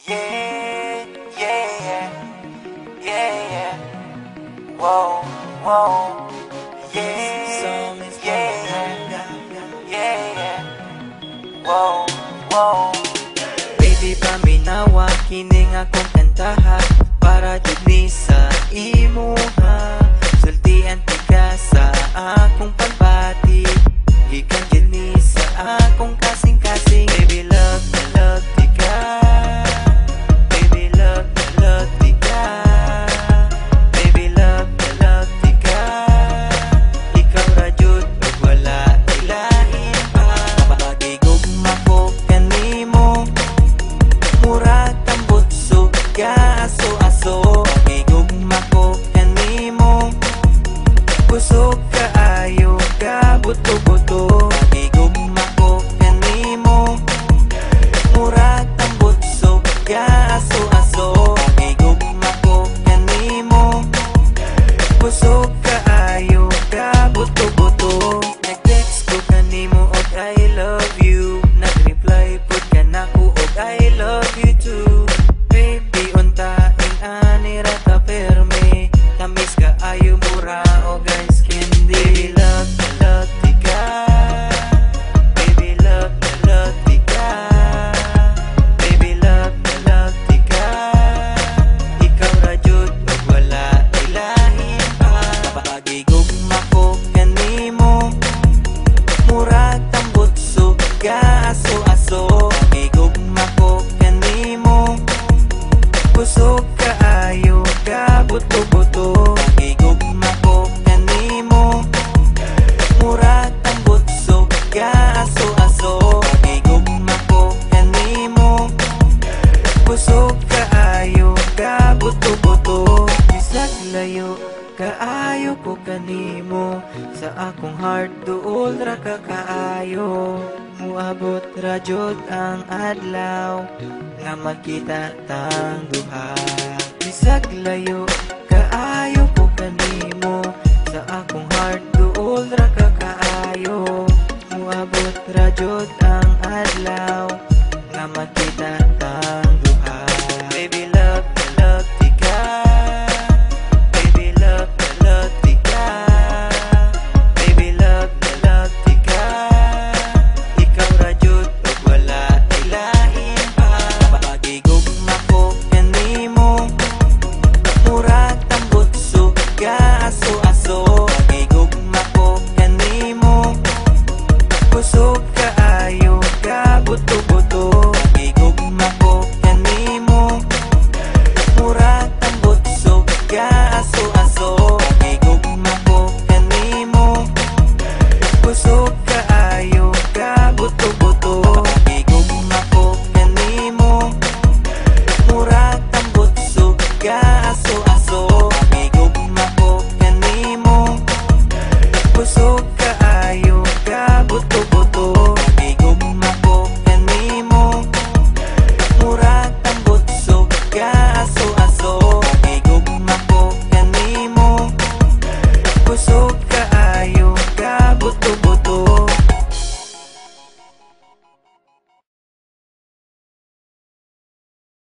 Yeah, yeah, yeah, yeah. Whoa, whoa. Yeah, yeah, yeah. Whoa, whoa. Baby, paminawa kining akong kantaha para jud ni sa imuha. Sultian ti ka sa akong pagbati, gikan jud ni sa akong kasing-kasing. Baby, love na love ti ka. Baby, love na love ti ka. Baby, love na love ti ka. Ikaw ra jud ug wala ilahin pa. Pagigugma ko kanimo, murag tambutso ka aso-aso. Pagigugma ko kanimo, kusog kaayo ka buto-buto. Pagigugma ko kanimo, murag tambutso ka aso-aso. Pagigugma ko kanimo, kusog kaayo ka buto-buto. Nag-text ko kanimo og I love you, nag-reply pud ka nako og I love you too. Baby, untain ani ra ka perme, tamis ka ayo mura o guys candy. Baby, love na love ti ka. Baby, love na love ti ka. Baby, love na love ti ka. Ikaw ra jud ug wala ilahin pa. Pagigugma ko kanimo, murag tambutso ka aso-aso. Pagigugma ko kanimo, kusog kaayo ka buto-buto. Pagigugma ko kanimo, murag tambutso ka aso-aso. Pagigugma ko kanimo, kusog kaayo ka buto-buto. Bisag layo kaayo ko kanimo, sa akong heart duol ra ka kaayo. Muabot ra jud ang adlaw nga magkita tang duha. Bisag layo kaayo ko kanimo, sa akong heart duol ra ka kaayo. Muabot ra jud ang adlaw nga magkita